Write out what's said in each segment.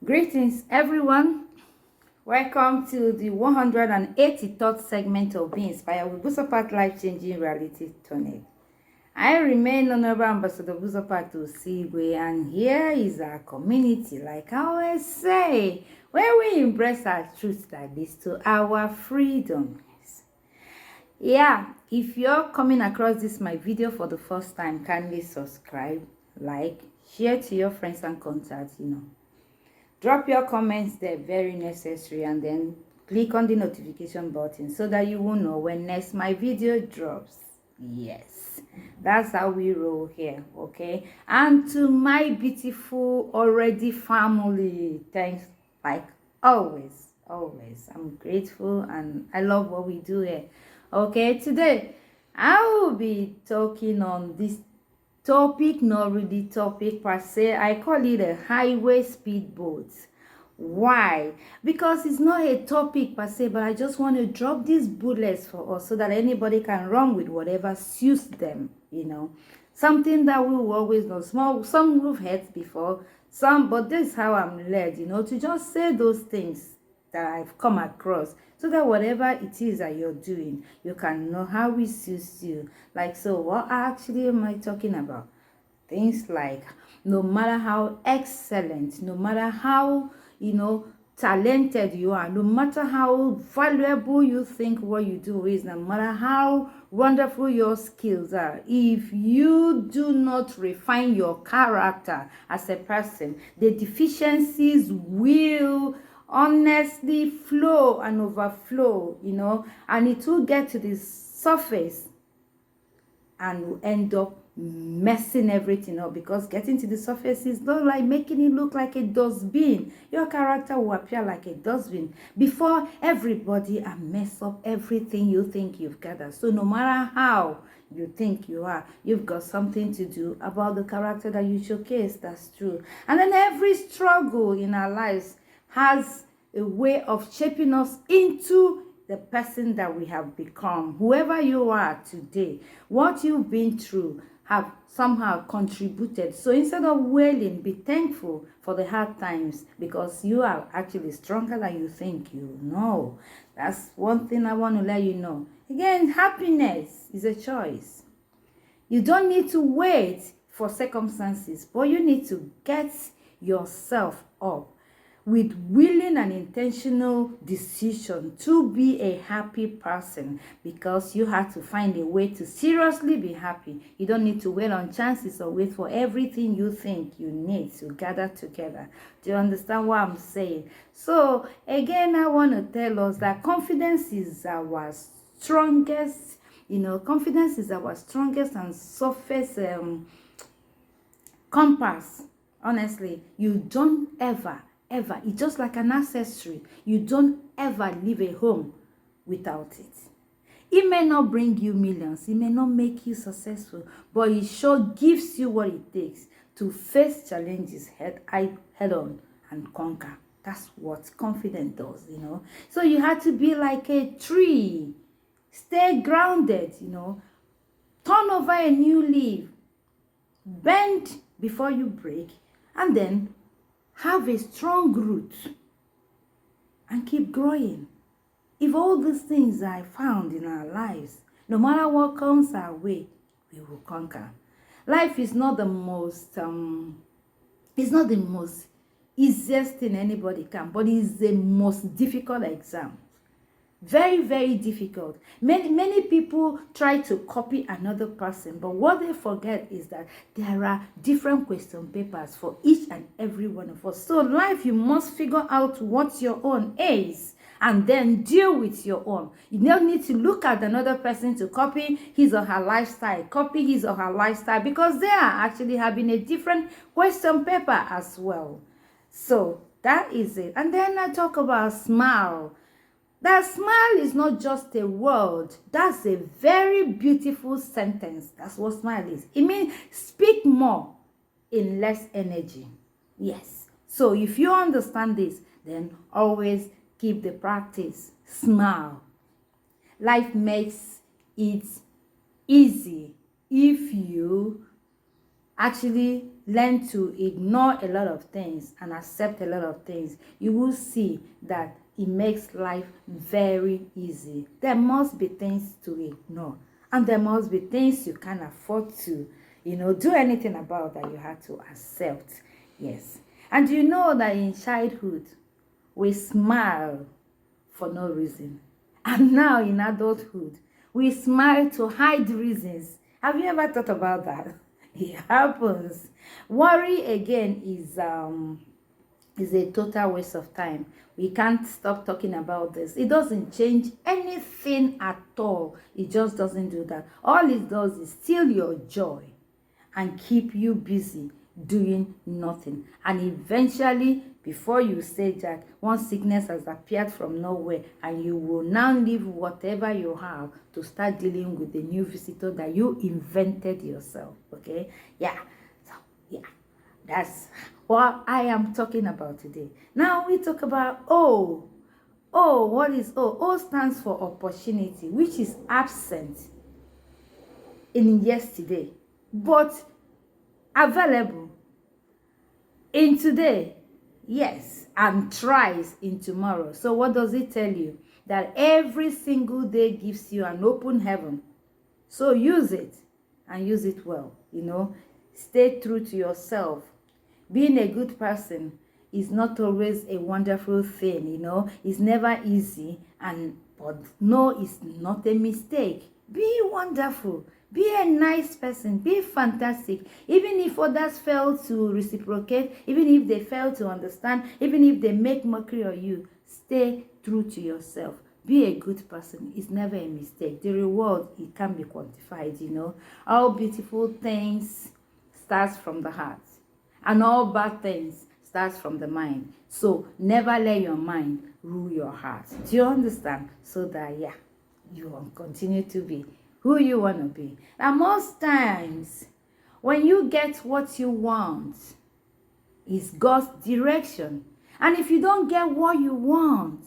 Greetings, everyone. Welcome to the 183rd segment of Be Inspired with Buzopat Life-Changing Reality Tunnel. I remain Honorable Ambassador Buzopat Osigwe, and here is our community, like I always say, where we embrace our truth like this to our freedom. Yeah, if you're coming across this my video for the first time, kindly subscribe, like, share to your friends and contacts, Drop your comments there, very necessary, and then click on the notification button so that you will know when next my video drops. Yes, that's how we roll here, okay? And to my beautiful already family, thanks like always. I'm grateful and I love what we do here. Okay, today I will be talking on this topic, not really topic per se. I call it a highway speedboat. Why? Because it's not a topic per se, but I just want to drop these bullets for us so that anybody can run with whatever suits them, Something that we will always know. Some we've heard before, but this is how I'm led, to just say those things that I've come across so that whatever it is that you're doing, you can know how it suits you. Like, so what actually am I talking about? Things like, no matter how excellent, no matter how, talented you are, no matter how valuable you think what you do is, no matter how wonderful your skills are, if you do not refine your character as a person, the deficiencies will honestly flow and overflow, and it will get to the surface and will end up messing everything up, because getting to the surface is not like making it look like a dustbin. Your character will appear like a dustbin before everybody and mess up everything you think you've gathered. So no matter how you think you are, you've got something to do about the character that you showcase. That's true. And then every struggle in our lives has a way of shaping us into the person that we have become. Whoever you are today, what you've been through have somehow contributed. So instead of wailing, be thankful for the hard times, because you are actually stronger than you think you know. That's one thing I want to let you know. Again, happiness is a choice. You don't need to wait for circumstances, but you need to get yourself up with willing and intentional decision to be a happy person, because you have to find a way to seriously be happy. You don't need to wait on chances or wait for everything you think you need to gather together. Do you understand what I'm saying? So again, I want to tell us that confidence is our strongest, confidence is our strongest and surface compass. Honestly, you don't ever, it's just like an accessory. You don't ever leave a home without it. It may not bring you millions, it may not make you successful, but it sure gives you what it takes to face challenges head on and conquer. That's what confidence does, So you have to be like a tree. Stay grounded, turn over a new leaf, bend before you break, and then have a strong root and keep growing. If all these things are found in our lives, no matter what comes our way, we will conquer. Life is not the most easiest thing anybody can, but it's the most difficult exam. Very, very difficult. Many people try to copy another person, but what they forget is that there are different question papers for each and every one of us. So life, you must figure out what your own is and then deal with your own. You don't need to look at another person to copy his or her lifestyle, because they are actually having a different question paper as well. So that is it. And then I talk about smile. That smile is not just a word. That's a very beautiful sentence. That's what smile is. It means speak more in less energy. Yes. So if you understand this, then always keep the practice. Smile. Life makes it easy if you actually learn to ignore a lot of things and accept a lot of things, you will see that it makes life very easy. There must be things to ignore, and there must be things you can't afford to, do anything about, that you have to accept. Yes. And you know that in childhood, we smile for no reason. And now in adulthood, we smile to hide reasons. Have you ever thought about that? It happens. Worry again is a total waste of time. We can't stop talking about this. It doesn't change anything at all. It just doesn't do that. All it does is steal your joy and keep you busy doing nothing. And eventually, before you say that, one sickness has appeared from nowhere, and you will now leave whatever you have to start dealing with the new visitor that you invented yourself. Okay? Yeah. So, yeah. That's what I am talking about today. Now we talk about O. O, what is O? O stands for opportunity, which is absent in yesterday, but available in today. Yes, and thrives in tomorrow. So what does it tell you? That every single day gives you an open heaven. So use it, and use it well. Stay true to yourself. Being a good person is not always a wonderful thing. It's never easy, but no, it's not a mistake. Be wonderful. Be a nice person. Be fantastic. Even if others fail to reciprocate, even if they fail to understand, even if they make mockery of you, stay true to yourself. Be a good person. It's never a mistake. The reward, it can be quantified. All beautiful things starts from the heart, and all bad things starts from the mind. So never let your mind rule your heart. Do you understand? So that you will continue to be who you want to be. And most times, when you get what you want, it's God's direction. And if you don't get what you want,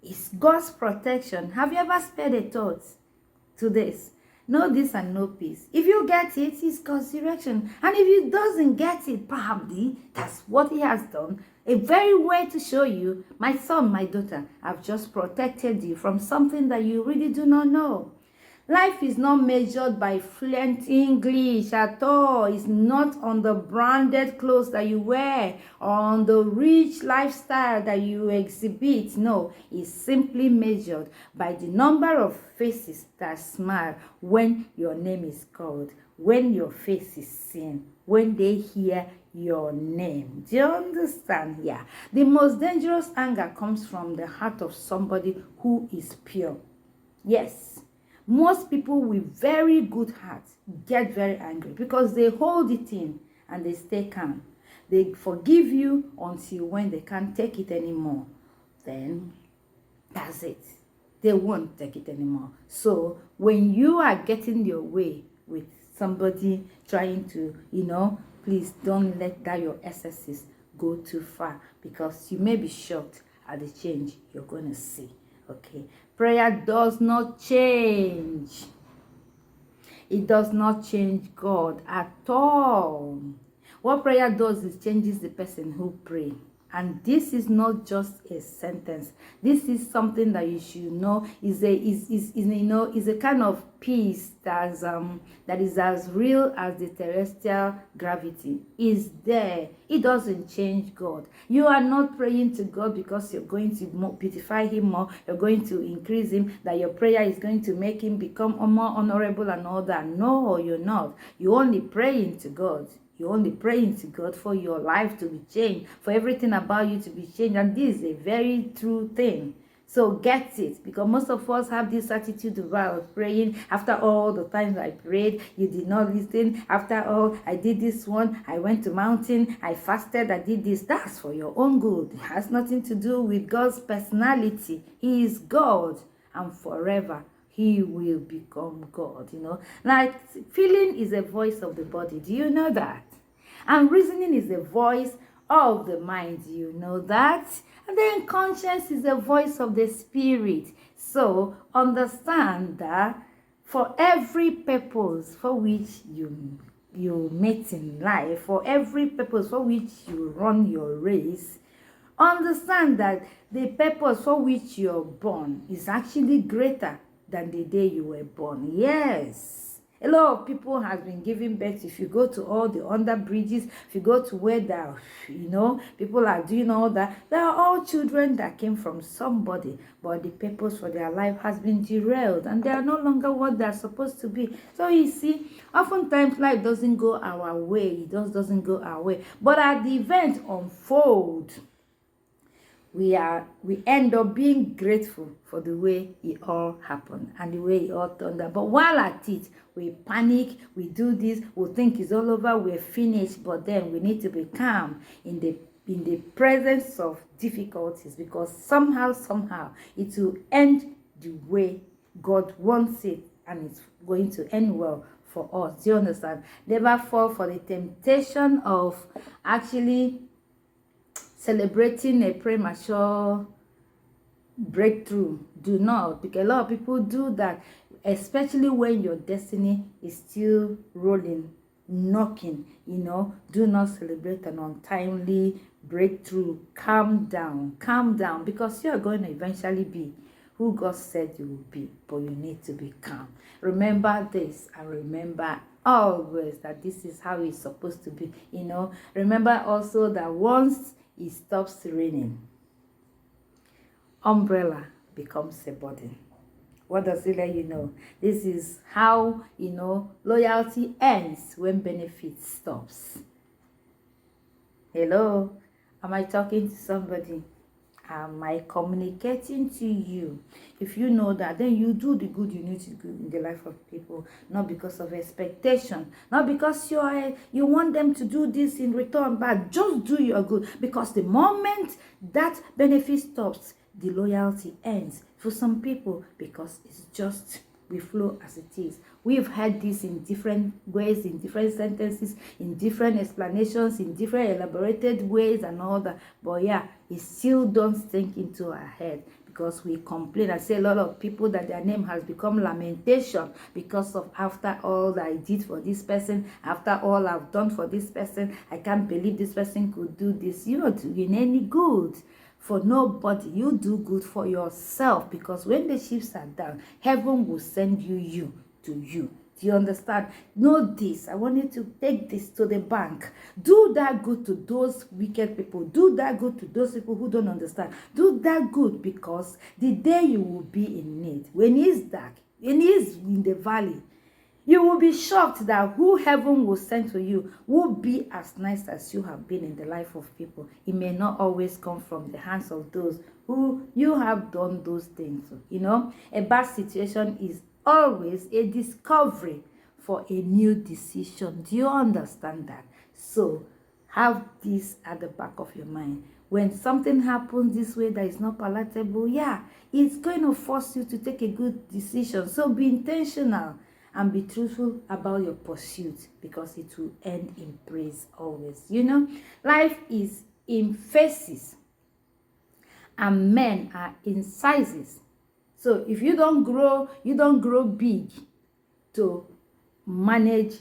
it's God's protection. Have you ever spared a thought to this? No this and no peace. If you get it, it's God's direction. And if you doesn't get it, probably that's what he has done. A very way to show you, my son, my daughter, I've just protected you from something that you really do not know. Life is not measured by fluent English at all. It's not on the branded clothes that you wear or on the rich lifestyle that you exhibit. No, it's simply measured by the number of faces that smile when your name is called, when your face is seen, when they hear your name. Do you understand? Yeah. The most dangerous anger comes from the heart of somebody who is pure. Yes. Most people with very good hearts get very angry because they hold it in and they stay calm. They forgive you until when they can't take it anymore. Then that's it. They won't take it anymore. So when you are getting your way with somebody trying to, please don't let that your excesses go too far, because you may be shocked at the change you're going to see. Okay, prayer does not change. It does not change God at all. What prayer does is changes the person who prays. And this is not just a sentence. This is something that you should know is a kind of peace that is as real as the terrestrial gravity. Is there. It doesn't change God. You are not praying to God because you're going to beautify him more, you're going to increase him, that your prayer is going to make him become more honorable and all that. No, you're not. You're only praying to God. You're only praying to God for your life to be changed, for everything about you to be changed. And this is a very true thing. So get it, because most of us have this attitude about praying. After all the times I prayed, you did not listen. After all, I did this one. I went to mountain. I fasted. I did this. That's for your own good. It has nothing to do with God's personality. He is God, and forever he will become God. Like feeling is a voice of the body. Do you know that? And reasoning is a voice of the mind. Do you know that? And then conscience is the voice of the spirit. So understand that for every purpose for which you you meet in life, for every purpose for which you run your race, understand that the purpose for which you're born is actually greater than the day you were born. Yes. A lot of people has been giving birth. If you go to all the under bridges, if you go to where the, people are doing all that, they are all children that came from somebody, but the purpose for their life has been derailed and they are no longer what they're supposed to be. So you see, oftentimes life doesn't go our way. It just doesn't go our way. But as the event unfold, we end up being grateful for the way it all happened and the way it all turned out. But while at it, we panic, we do this, we think it's all over, we're finished. But then we need to be calm in the presence of difficulties, because somehow it will end the way God wants it, and it's going to end well for us. Do you understand? Never fall for the temptation of actually celebrating a premature breakthrough. Do not, because a lot of people do that, especially when your destiny is still rolling, knocking. Do not celebrate an untimely breakthrough. Calm down, because you are going to eventually be who God said you will be, but you need to be calm. Remember this, and remember always that this is how it's supposed to be. Remember also that once it stops raining, umbrella becomes a burden. What does it let you know? This is how loyalty ends when benefit stops. Hello, am I talking to somebody? Am I communicating to you? If you know that, then you do the good you need to do in the life of people, not because of expectation, not because you want them to do this in return, but just do your good. Because the moment that benefit stops, the loyalty ends for some people, because it's just we flow as it is. We've heard this in different ways, in different sentences, in different explanations, in different elaborated ways and all that. But yeah, it still don't sink into our head, because we complain. I say a lot of people that their name has become lamentation because of, after all that I did for this person, after all I've done for this person, I can't believe this person could do this. You're not doing any good for nobody. You do good for yourself, because when the ships are down, heaven will send you to you. Do you understand? Know this. I want you to take this to the bank. Do that good to those wicked people. Do that good to those people who don't understand. Do that good, because the day you will be in need, when it's dark, when it's in the valley, you will be shocked that who heaven will send to you will be as nice as you have been in the life of people. It may not always come from the hands of those who you have done those things to. A bad situation is always a discovery for a new decision. Do you understand that? So have this at the back of your mind. When something happens this way that is not palatable, it's going to force you to take a good decision. So be intentional and be truthful about your pursuit, because it will end in praise always. Life is in phases and men are in sizes. So if you don't grow big to manage,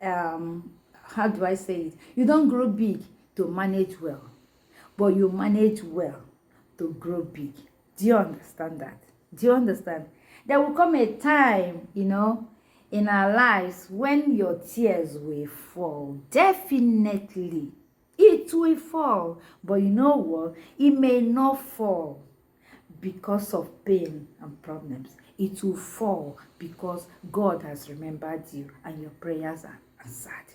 how do I say it? You don't grow big to manage well, but you manage well to grow big. Do you understand that? Do you understand? There will come a time, in our lives when your tears will fall. Definitely, it will fall. But you know what? It may not fall because of pain and problems. It will fall because God has remembered you and your prayers are answered.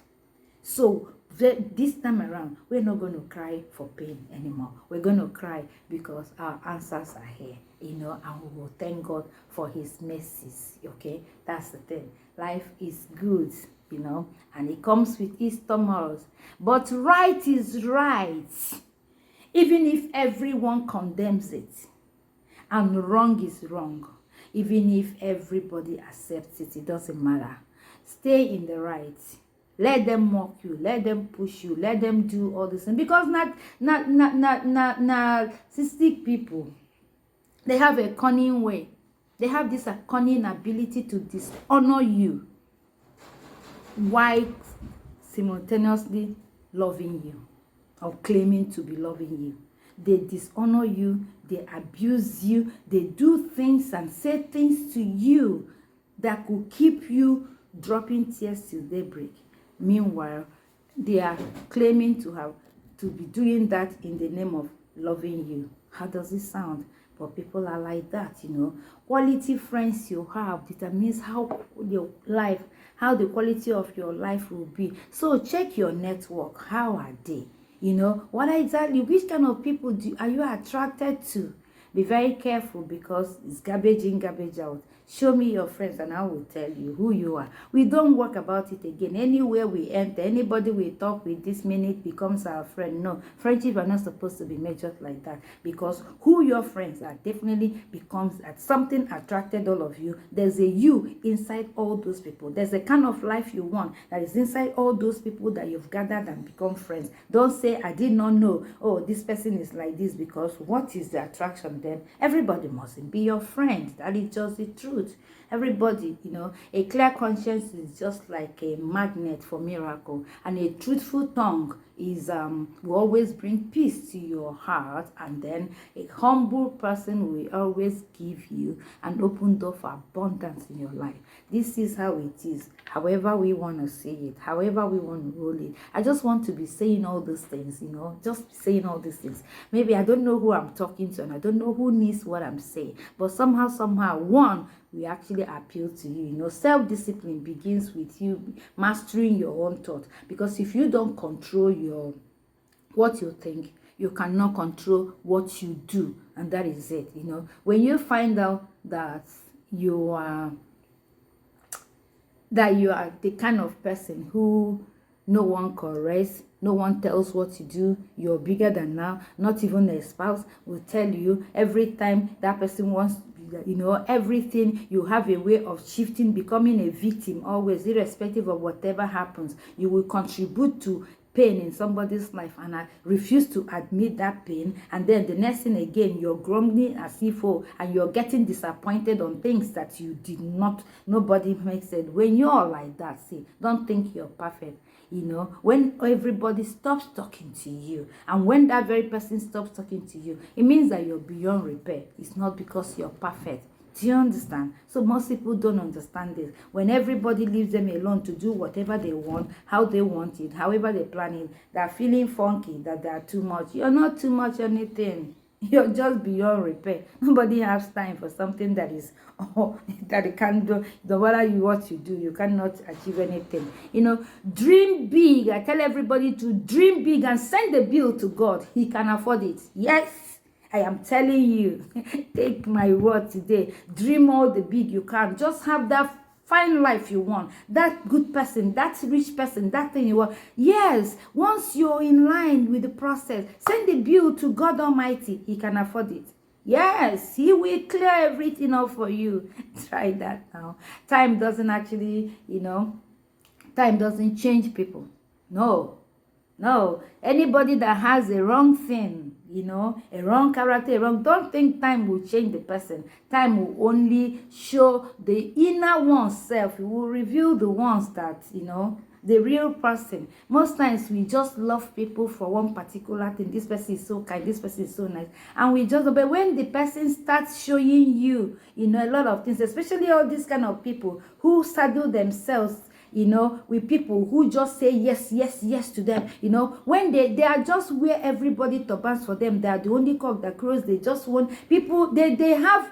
So this time around, we're not going to cry for pain anymore. We're going to cry because our answers are here, and we will thank God for his mercies. Okay, that's the thing. Life is good, and it comes with its turmoils. But right is right, even if everyone condemns it, and wrong is wrong, even if everybody accepts it. It doesn't matter. Stay in the right. Let them mock you, let them push you, let them do all this things. Because narcissistic people, they have a cunning way. They have this cunning ability to dishonor you. Why simultaneously loving you or claiming to be loving you. They dishonor you, they abuse you, they do things and say things to you that could keep you dropping tears till daybreak. Meanwhile, they are claiming to be doing that in the name of loving you. How does it sound? But people are like that, you know. Quality friends you have determines how the quality of your life will be. So check your network. How are they? You know, what exactly, which kind of people are you attracted to? Be very careful, because it's garbage in, garbage out. Show me your friends and I will tell you who you are. We don't work about it again. Anywhere we enter, anybody we talk with this minute becomes our friend. No, friendship are not supposed to be measured like that, because who your friends are definitely becomes at something attracted all of you. There's a you inside all those people. There's a kind of life you want that is inside all those people that you've gathered and become friends. Don't say, I did not know, oh, this person is like this, because what is the attraction then? Everybody mustn't be your friend. That is just the truth. Everybody, you know, a clear conscience is just like a magnet for miracle, and a truthful tongue is will always bring peace to your heart, and then a humble person will always give you an open door for abundance in your life. This is how it is, however we want to say it, however we want to roll it. I just want to be saying all these things, you know, just saying all these things. Maybe I don't know who I'm talking to, and I don't know who needs what I'm saying, but somehow one, we actually appeal to you. You know, self-discipline begins with you mastering your own thought, because if you don't control what you think, you cannot control what you do, and that is it. You know, when you find out that you are the kind of person who no one corrects, no one tells what to do, you're bigger than now, not even a spouse will tell you every time that person wants, you know, everything, you have a way of shifting, becoming a victim always, irrespective of whatever happens. You will contribute to pain in somebody's life, and I refuse to admit that pain, and then the next thing again, you're grumbling as if, oh, and you're getting disappointed on things that you did not, nobody makes it. When you're like that, see, don't think you're perfect. You know, when everybody stops talking to you, and when that very person stops talking to you, it means that you're beyond repair. It's not because you're perfect. Do you understand? So most people don't understand this. When everybody leaves them alone to do whatever they want, how they want it, however they plan it, they're feeling funky, that they're too much. You're not too much anything. You're just beyond repair. Nobody has time for something that is, oh, that you can't do. No matter what you do, you cannot achieve anything. You know, dream big. I tell everybody to dream big and send the bill to God. He can afford it. Yes, I am telling you. Take my word today. Dream all the big you can. Just have that fine life you want, that good person, that rich person, that thing you want. Yes, once you're in line with the process, send the bill to God Almighty. He can afford it. Yes, he will clear everything up for you. Try that now. Time doesn't actually, you know, time doesn't change people. No, anybody that has a wrong thing, you know, a wrong character, don't think time will change the person. Time will only show the inner oneself. It will reveal the ones that, you know, the real person. Most times we just love people for one particular thing. This person is so kind, this person is so nice, and we just, but when the person starts showing you, you know, a lot of things, especially all these kind of people who saddle themselves, you know, with people who just say yes, yes, yes to them, you know, when they are just where everybody turbans for them, they are the only cock that crows. They just want people, they have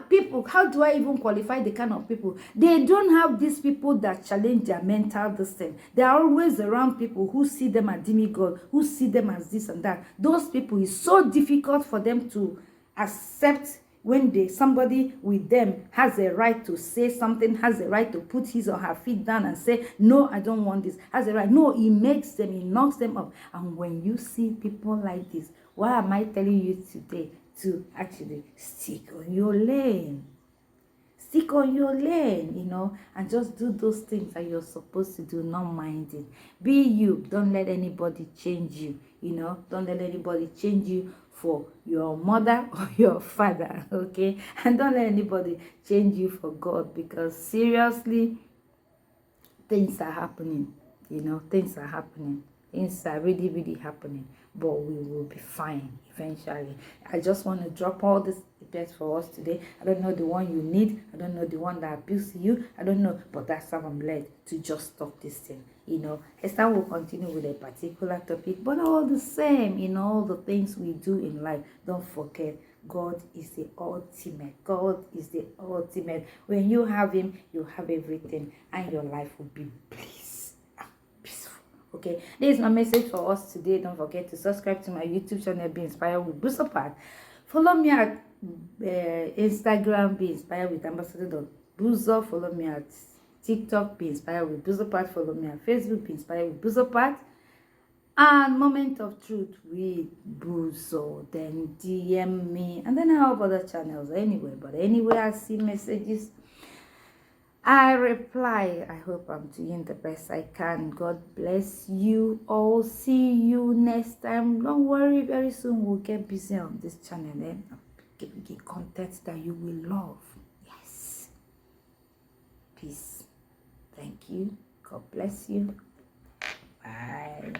people, how do I even qualify the kind of people? They don't have these people that challenge their mental system. They are always around people who see them as demigod, who see them as this and that. Those people, is so difficult for them to accept when somebody with them has a right to say something, has a right to put his or her feet down and say, no, I don't want this, has a right. No, he makes them, he knocks them up. And when you see people like this, why am I telling you today to actually stick on your lane? Stick on your lane, you know, and just do those things that you're supposed to do, not mind it. Be you. Don't let anybody change you, you know. Don't let anybody change you for your mother or your father, okay? And don't let anybody change you for God, because seriously, things are happening. You know, things are happening. Things are really, really happening. But we will be fine eventually. I just want to drop all this tips for us today. I don't know the one you need. I don't know the one that appeals to you. I don't know. But that's how I'm led to just talk this thing. You know, Esther will continue with a particular topic. But all the same, in all the things we do in life, don't forget, God is the ultimate. God is the ultimate. When you have him, you have everything. And your life will be bliss and peaceful. Okay, this is my message for us today. Don't forget to subscribe to my YouTube channel, Be Inspired with Buzopat. Follow me at Instagram, Be Inspired with Ambassador.Buzo. Follow me at TikTok, Be Inspired with Buzopat. Follow me at Facebook, Be Inspired with Buzopat. And Moment of Truth with Buzo. Then DM me. And then I have other channels anyway. But anyway, I see messages, I reply. I hope I'm doing the best I can. God bless you all. See you next time. Don't worry, very soon we'll get busy on this channel and get content that you will love. Yes. Peace. Thank you. God bless you. Bye.